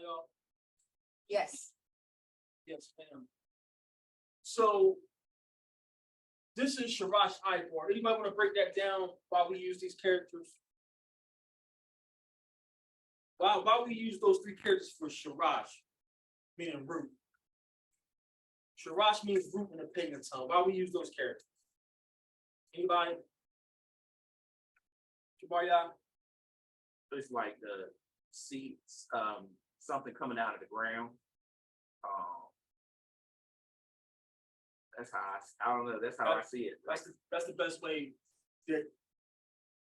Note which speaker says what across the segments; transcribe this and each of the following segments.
Speaker 1: y'all?
Speaker 2: Yes.
Speaker 1: Yes, ma'am. So this is Sharash Ibar. Anybody want to break that down while we use these characters? Why we use those three characters for Sharash, meaning root? Sharash means root in the pagan tongue. Why we use those characters? Anybody? Jabariah?
Speaker 3: It's like the seeds, something coming out of the ground. That's how I don't know. That's how I see it.
Speaker 1: That's the best way. That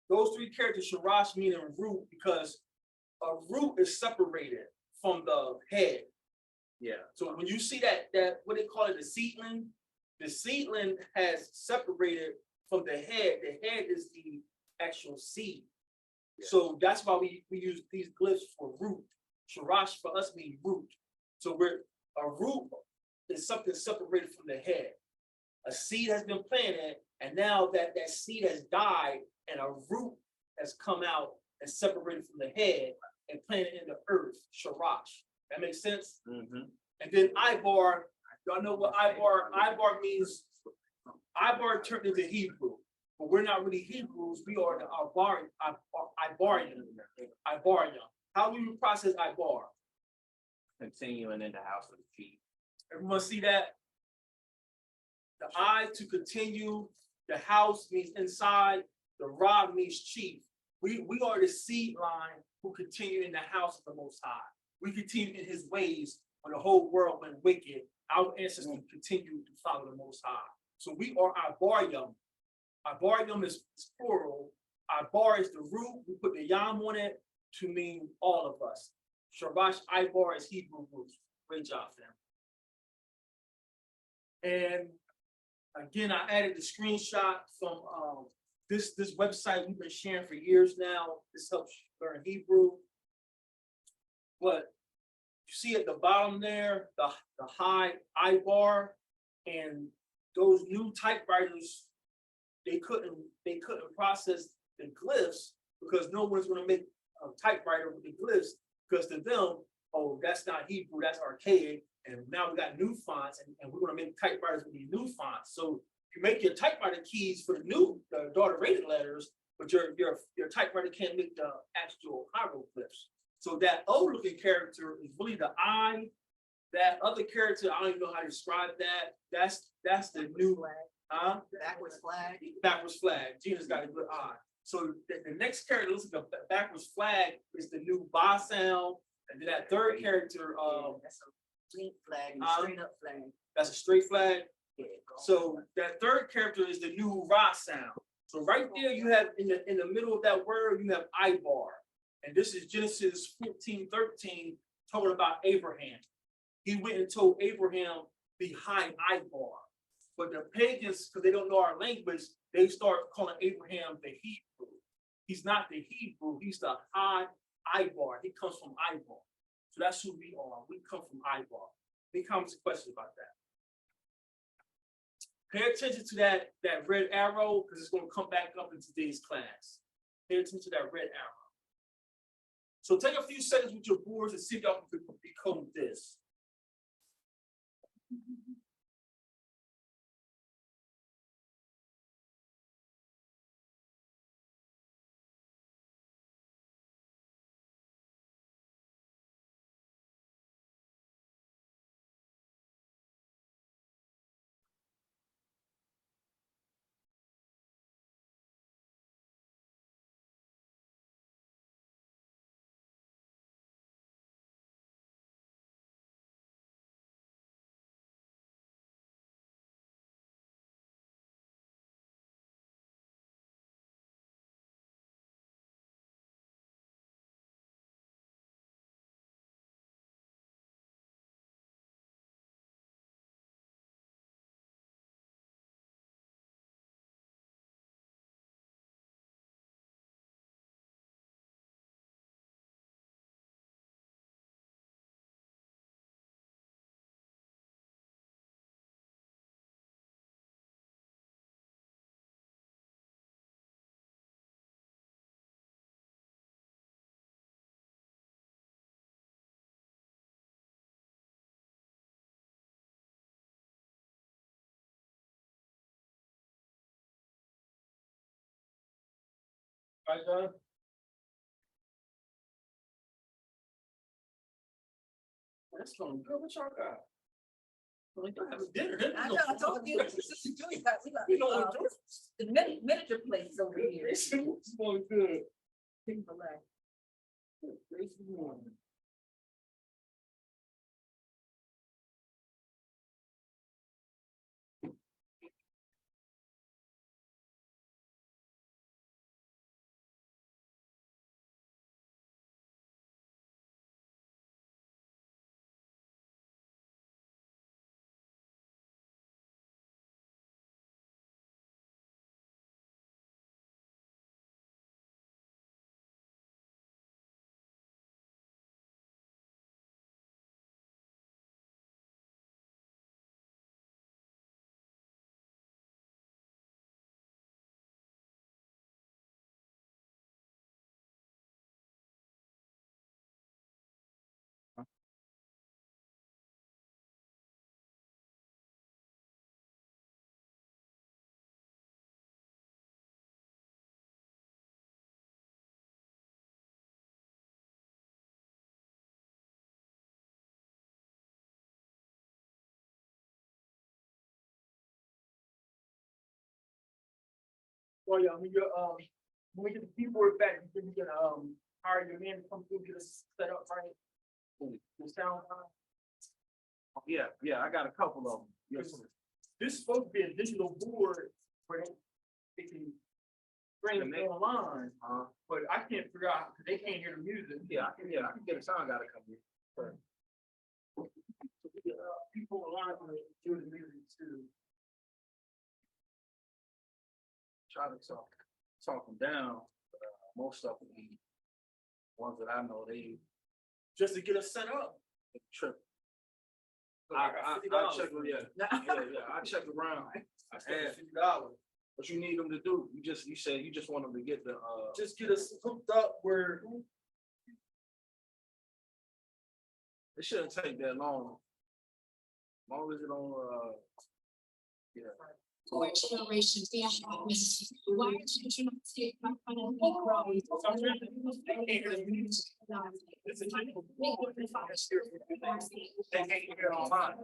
Speaker 1: those three characters, Sharash meaning root, because a root is separated from the head.
Speaker 3: Yeah.
Speaker 1: So when you see that what they call it, the seedling has separated from the head. The head is the actual seed. Yeah. So that's why we use these glyphs for root. Sharash for us means root. So a root is something separated from the head. A seed has been planted, and now that seed has died, and a root has come out and separated from the head and planted in the earth. Sharash. That makes sense?
Speaker 3: Mm-hmm.
Speaker 1: And then Ibar, y'all know what Ibar means? Ibar turned into Hebrew, but we're not really Hebrews. We are the Ibarian. How do you process Ibar?
Speaker 3: Continuing in the house of the chief.
Speaker 1: Everyone see that? The I to continue, the house means inside, the rod means chief. We are the seed line who continue in the house of the Most High. We continue in his ways when the whole world went wicked. Our ancestors continue to follow the Most High. So we are Ibarium. Ibarium is plural. Ibar is the root. We put the yam on it to mean all of us. Sharash Ibar is Hebrew roots. Great job, fam. And again, I added the screenshot from this website we've been sharing for years now. This helps learn Hebrew. But you see at the bottom there, the high Ibar, and those new typewriters, they couldn't process the glyphs because no one's going to make a typewriter with the glyphs, because to them, oh, that's not Hebrew, that's archaic. And now we got new fonts, and we're going to make typewriters with these new fonts. So you make your typewriter keys for the daughter-rated letters, but your typewriter can't make the actual hieroglyphs. So that old-looking character is really the I. That other character, I don't even know how to describe that. That's the new flag.
Speaker 2: Backwards flag.
Speaker 1: Backwards flag. Gina's got a good eye. So the next character looks like a backwards flag is the new ba sound, and then that third character,
Speaker 2: that's a straight flag, straight up flag.
Speaker 1: That's a straight flag.
Speaker 2: Yeah,
Speaker 1: so that third character is the new ra sound. So right there, you have in the middle of that word, you have Ibar. And this is Genesis 14:13, talking about Abraham. He went and told Abraham behind Ibar. But the pagans, because they don't know our language, they start calling Abraham the Hebrew. He's not the Hebrew, he's the high Ibar. He comes from Ibar. So that's who we are. We come from Ibar. Any comments or questions about that? Pay attention to that red arrow, because it's going to come back up in today's class. Pay attention to that red arrow. So take a few seconds with your boards and see if y'all can decode this. Right, John? That's going good. What y'all got? Like, y'all have dinner.
Speaker 2: I know, I told you, Sister Joy got,
Speaker 1: We know
Speaker 2: uh,
Speaker 1: what George
Speaker 2: the miniature plates over here.
Speaker 1: is going good.
Speaker 2: Chick-fil-A.
Speaker 1: Grace be morning. Well, yeah, when we get the keyboard back, you can hire your man to come through, get us set up, right? The sound.
Speaker 3: Yeah, I got a couple of them. Yes, sir.
Speaker 1: This is supposed to be a digital board where they can bring it online, but I can't figure out, because they can't hear the music.
Speaker 3: I can get a sound guy to come here.
Speaker 1: People online can hear the music too.
Speaker 3: Try to talk them down. Most of them, the ones that I know, they
Speaker 1: Just to get us set up.
Speaker 3: trip.
Speaker 1: So
Speaker 3: I
Speaker 1: got $50.
Speaker 3: check, I check around.
Speaker 1: I spent $50.
Speaker 3: What you need them to do? You said you just want them to get the
Speaker 1: Just get us hooked up where.
Speaker 3: it shouldn't take that long. As long as it on yeah.
Speaker 4: For generations, we have witnessed. Why should you not take my financial growth?
Speaker 3: They can't hear it online.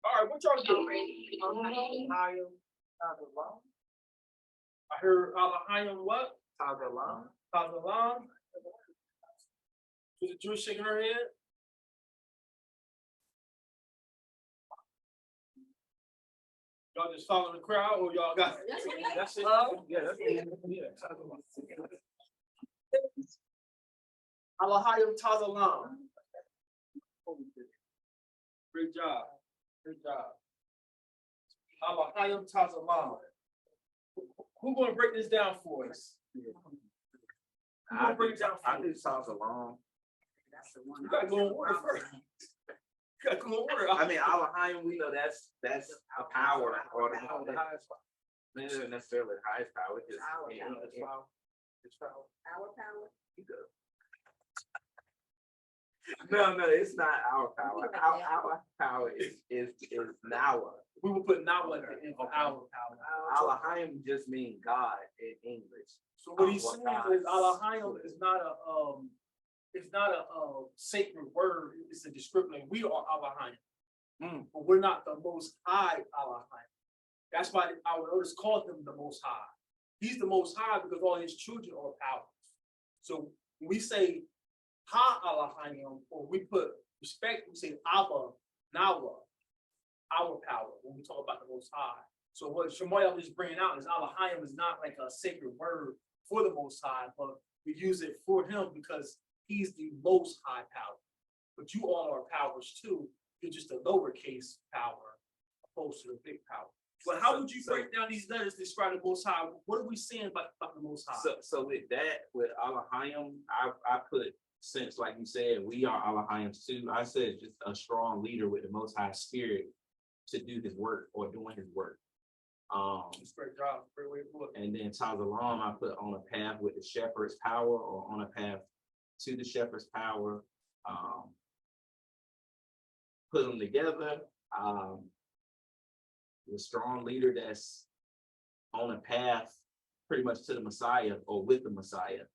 Speaker 1: All right, what y'all doing? I heard Alahayim what? Tazalam. Was the Jewish shaking her head? Y'all just following the crowd, or y'all got?
Speaker 3: That's it. Yeah, that's it.
Speaker 1: Alahayim Tazalam. Great job. Good job. Alahayim Tazalam. Who's gonna break this down for us?
Speaker 3: I do sounds along.
Speaker 2: That's the one.
Speaker 1: You gotta go in order first. You gotta go in order.
Speaker 3: I mean, Alahayim, we know that's a power or the highest power. Not necessarily the highest power, it's just
Speaker 2: Our
Speaker 3: yeah,
Speaker 2: power.
Speaker 3: it's power. It's power.
Speaker 2: Our power.
Speaker 3: You go. No, it's not our power. Our power is Nawa.
Speaker 1: We will put now at the end of our power.
Speaker 3: Alahayim just means God in English.
Speaker 1: So what he's saying is Alahayim is not a sacred word, it's a description. We are Alahayim. But we're not the most high Alahayim. That's why our elders called him the Most High. He's the Most High because all his children are powerful. So when we say Ha Elohim, or we put respect, we say Abba, Nawa, our power, when we talk about the Most High. So what Shemuel is bringing out is Elohim is not like a sacred word for the Most High, but we use it for him because he's the Most High power. But you all are powers too. You're just a lowercase power opposed to the big power. But how would you break down these letters to describe the Most High? What are we saying about the Most High?
Speaker 3: So with that, with Elohim, I put, since like you said, we are Elohims too. I said just a strong leader with the Most High Spirit to do his work or doing his work.
Speaker 1: It's a great job, great way to put it.
Speaker 3: And then Tazalam, I put on a path with the shepherd's power or on a path to the shepherd's power. Put them together. The strong leader that's on a path pretty much to the Messiah or with the Messiah.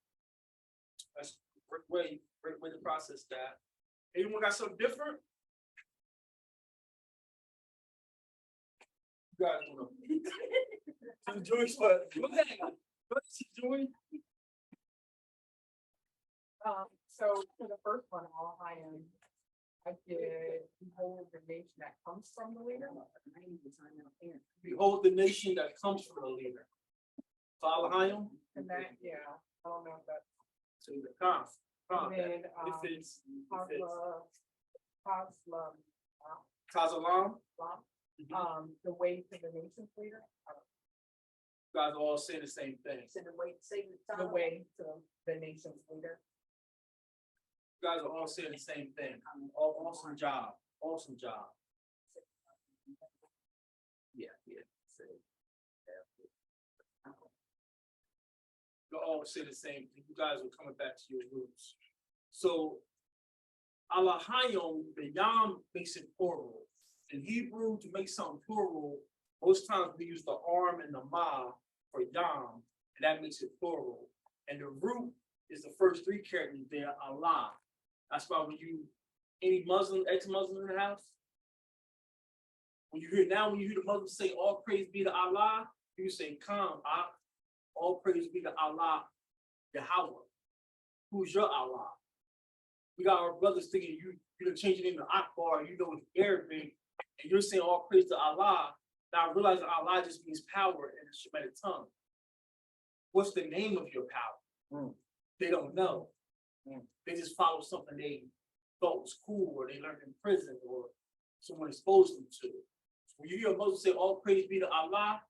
Speaker 1: That's a great way to process that. Anyone got something different? You guys want to Joyce, what? Go ahead. Go ahead, Joy.
Speaker 2: So for the first one, I did behold the nation that comes from the leader.
Speaker 1: Behold the nation that comes from the leader. Elohim.
Speaker 2: And that, yeah, I don't know if that's.
Speaker 1: So the Kaf.
Speaker 2: And then,
Speaker 1: If it's
Speaker 2: Tasla,
Speaker 1: Tazalam,
Speaker 2: the way to the nation's leader.
Speaker 1: you guys all say the same thing.
Speaker 2: The way to the nation's leader.
Speaker 1: You guys are all saying the same thing. Awesome job. Awesome job.
Speaker 3: Yeah.
Speaker 1: You all say the same thing. You guys are coming back to your roots. So, Elohim, the Yam makes it plural. In Hebrew, to make something plural, most times we use the arm and the ma for Yam, and that makes it plural. And the root is the first three characters there, Allah. That's why when any Muslim, ex-Muslim in the house, when you hear the Muslims say, all praise be to Allah, you say, come, all praise be to Allah, Yahweh. Who's your Allah? We got our brothers thinking you change your name to Akbar, you know it's Arabic, and you're saying all praise to Allah. Now I realize that Allah just means power in the Shemitic tongue. What's the name of your power? They don't know. They just follow something they thought was cool, or they learned in prison, or someone exposed them to. So when you hear a Muslim say, all praise be to Allah,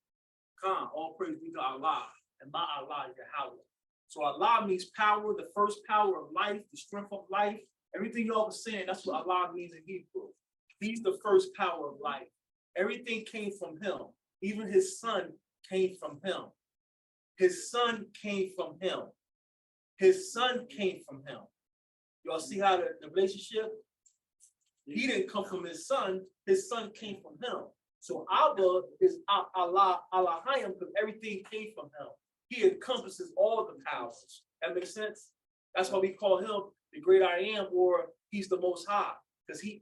Speaker 1: come, all praise be to Allah, and my Allah is Yahweh. So Allah means power, the first power of life, the strength of life. Everything y'all was saying, that's what Allah means in Hebrew. He's the first power of life. Everything came from him. Even his son came from him. His son came from him. His son came from him. Y'all see how the relationship? He didn't come from his son came from him. So Abba is Allah, Elohim, because everything came from him. He encompasses all the powers. That makes sense? That's why we call him the great I am, or he's the most high, because he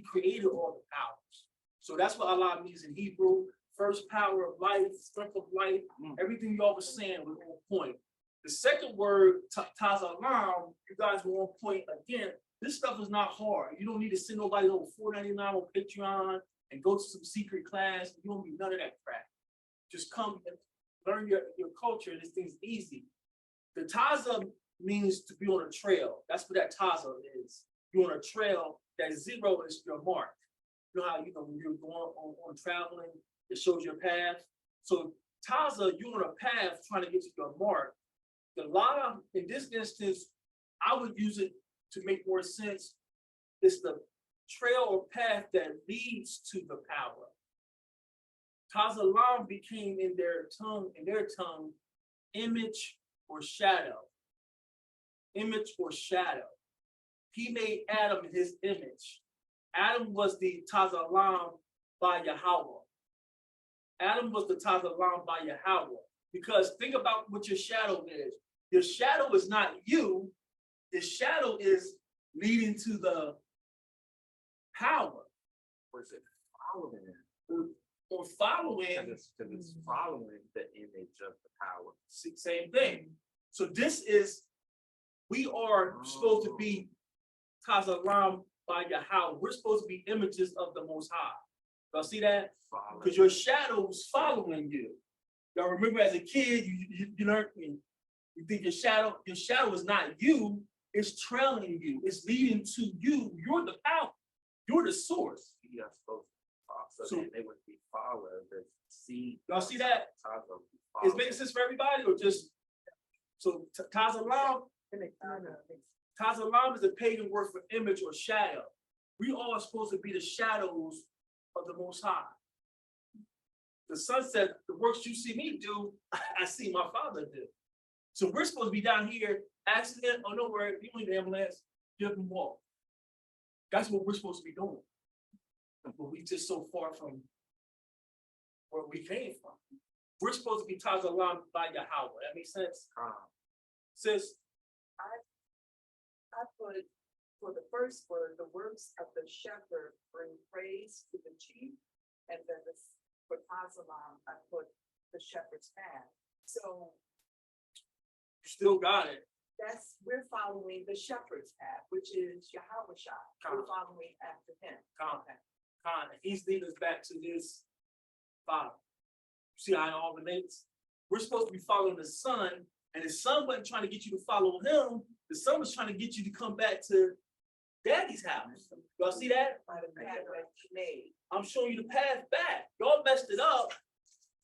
Speaker 1: created all the powers. So that's what Allah means in Hebrew. First power of life, strength of life, everything y'all was saying was on point. The second word, Tazalam, you guys were on point again. This stuff is not hard. You don't need to send nobody over $4.99 on Patreon and go to some secret class. You don't need none of that crap. Just come and learn your culture. This thing's easy. The Taza means to be on a trail. That's what that Taza is. You're on a trail. That zero is your mark. You know how when you're going on traveling, it shows your path. So Taza, you're on a path trying to get to your mark. The Lada, in this instance, I would use it to make more sense. It's the trail or path that leads to the power. Tazalam became in their tongue, image or shadow. Image or shadow. He made Adam in his image. Adam was the Tazalam by Yahweh. Adam was the Tazalam by Yahweh. Because think about what your shadow is. Your shadow is not you. The shadow is leading to the power.
Speaker 3: Where's it?
Speaker 1: or following,
Speaker 3: Cause it's following the image of the power.
Speaker 1: same thing. So this is, we are supposed to be Tazalam by Yahweh. We're supposed to be images of the Most High. Y'all see that?
Speaker 3: Following.
Speaker 1: Because your shadow's following you. Y'all remember as a kid, you learned, you think your shadow is not you, it's trailing you, it's leading to you. You're the power, you're the source.
Speaker 3: You are supposed to follow, so
Speaker 1: So-
Speaker 3: then they would be followed, the seed.
Speaker 1: Y'all see that?
Speaker 3: Tazo be
Speaker 1: Is
Speaker 3: followed.
Speaker 1: making sense for everybody or just, so Tazalam is a pagan word for image or shadow. We all are supposed to be the shadows of the Most High. The Son said, the works you see me do, I see my Father do. So we're supposed to be down here, accident, oh no worry, you need the ambulance, get up and walk. That's what we're supposed to be doing. But we just so far from where we came from. We're supposed to be Tazalam by Yahweh. That makes sense? Sis,
Speaker 5: I put for the first word, the works of the shepherd bring praise to the chief. And then for Tazalam, I put the shepherd's path. So
Speaker 1: you still got it.
Speaker 5: we're following the shepherd's path, which is Yahweh Shai. We're following after him.
Speaker 1: He's leading us back to this Father. See how it all relates? We're supposed to be following the Son, and the Son wasn't trying to get you to follow him. The Son was trying to get you to come back to Daddy's house. Y'all see that?
Speaker 5: By the path that he made.
Speaker 1: I'm showing you the path back. Y'all messed it up.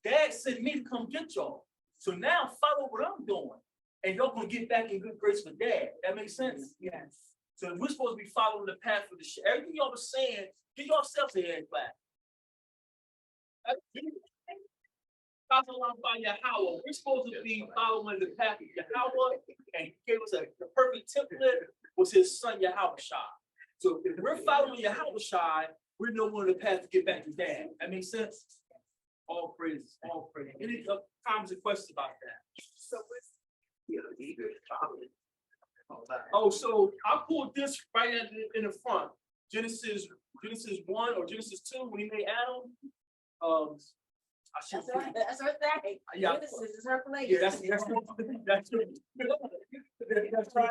Speaker 1: Dad sent me to come get y'all. So now follow what I'm doing. And y'all gonna get back in good grace with Dad. That makes sense?
Speaker 5: Yes.
Speaker 1: So we're supposed to be following the path of the shit. Everything y'all was saying, get yourself a hand clap. By Yahweh. We're supposed to be following the path of Yahweh, and he gave us the perfect template was his son Yahweh Shai. So if we're following Yahweh Shai, we're no more on the path to get back to Dad. That makes sense? All praise, all praise. Any comments and questions about that?
Speaker 5: So what's
Speaker 1: Oh, so I pulled this right in the front. Genesis 1 or Genesis 2 when he made Adam. I should
Speaker 5: That's her thing.
Speaker 1: Yeah.
Speaker 5: This is her place.
Speaker 1: Yeah, that's right.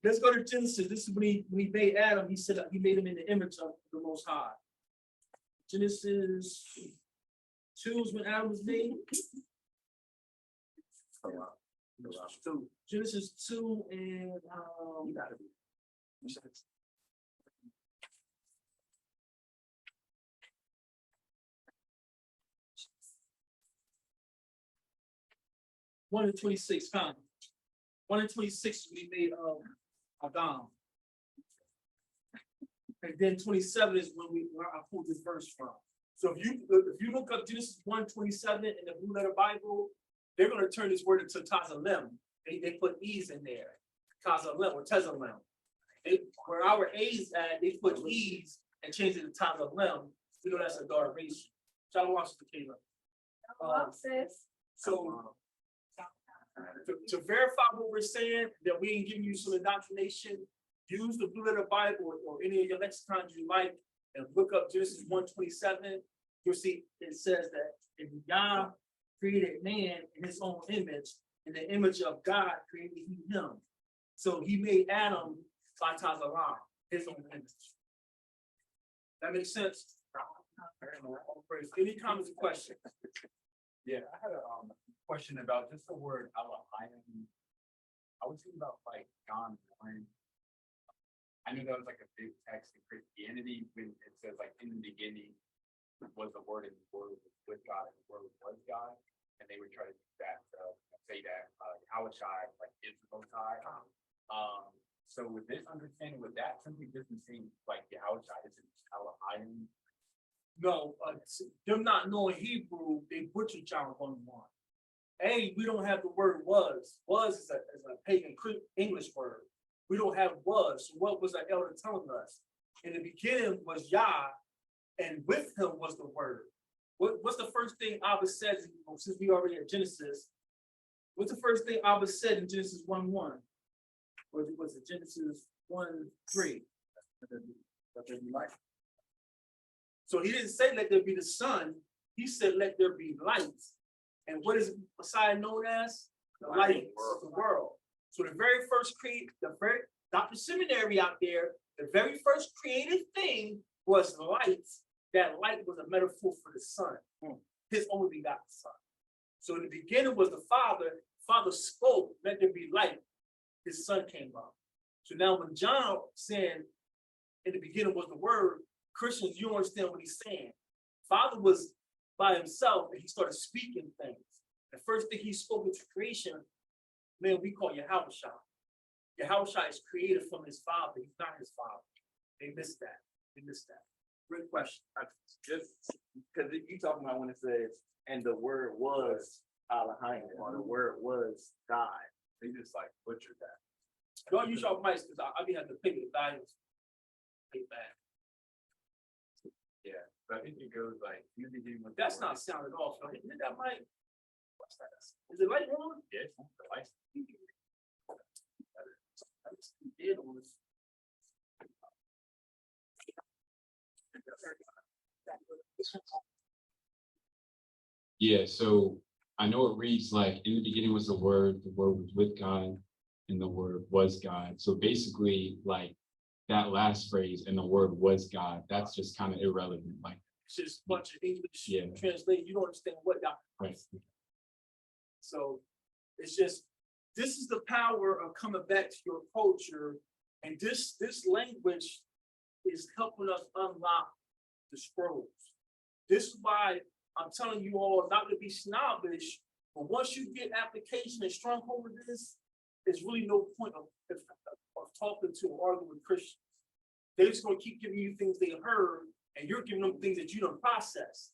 Speaker 1: Let's go to Genesis. This is when he made Adam. He said he made him in the image of the Most High. Genesis 2 is when Adam was made. Genesis 2 and you gotta be. One and 26, come. 1 and 26 we made Adam. And then 27 is where I pulled this verse from. So if you look up Genesis 1:27 in the Blue Letter Bible, they're going to turn this word into Tazalem. They put E's in there. Tazalem or Tezalem. Where our A's at, they put E's and change it to Tazalem. We know that's a derivation. Shalom to the kingdom. So to verify what we're saying, that we ain't giving you some indoctrination, use the Blue Letter Bible or any of your lexicons you like and look up Genesis 1:27. You'll see it says that if Yah created man in his own image, in the image of God created he him. So he made Adam by Tazalah, his own image. That makes sense? Any comments or questions?
Speaker 6: Yeah, I had a question about just the word Elohim. I was thinking about like John 1. I knew that was like a big text in Christianity when it says like in the beginning was the word and the word was with God and the word was God. And they would try to do that say that Yahweh Shai like is the Most High. So with this understanding, would that simply doesn't seem like Yahweh Shai isn't Elohim?
Speaker 1: No, them not knowing Hebrew, they butchered John 1:1. We don't have the word was. Was is a pagan English word. We don't have was. So what was the elder telling us? In the beginning was Yah, and with him was the word. What's the first thing Abba said, since we already at Genesis? What's the first thing Abba said in Genesis 1:1? Or was it Genesis 1:3? So he didn't say let there be the sun, he said let there be light. And what is Messiah known as? The light of the world. So the very first Dr. Seminary out there, the very first created thing was light. That light was a metaphor for the sun, his only begotten son. So in the beginning was the Father spoke, let there be light. His son came up. So now when John saying in the beginning was the word, Christians, you don't understand what he's saying. Father was by himself and he started speaking things. The first thing he spoke into creation, man, we call Yahushua. Yahushua is created from his father. He's not his father. They missed that. They missed that. Great question.
Speaker 3: Just because you talking about when it says, and the word was Elohim, or the word was God.
Speaker 6: They just like butchered that.
Speaker 1: Don't use your mics because I'll be having to pay the values. Pay back.
Speaker 6: Yeah, but I think it goes like, you begin with.
Speaker 1: That's not sounding off. So hit that mic. What's that? Is it light on?
Speaker 6: Yeah, it's the lights.
Speaker 1: Dead on this.
Speaker 7: Yeah, so I know it reads like, in the beginning was the word was with God, and the word was God. So basically, like that last phrase, and the word was God, that's just kind of irrelevant. Like,
Speaker 1: It's just a bunch of English
Speaker 7: Yeah.
Speaker 1: translated. You don't understand what that.
Speaker 7: right.
Speaker 1: So it's just, this is the power of coming back to your culture. And this language is helping us unlock the scrolls. This is why I'm telling you all not to be snobbish, but once you get application and stronghold of this, there's really no point of talking to or arguing with Christians. They're just gonna keep giving you things they heard, and you're giving them things that you don't process.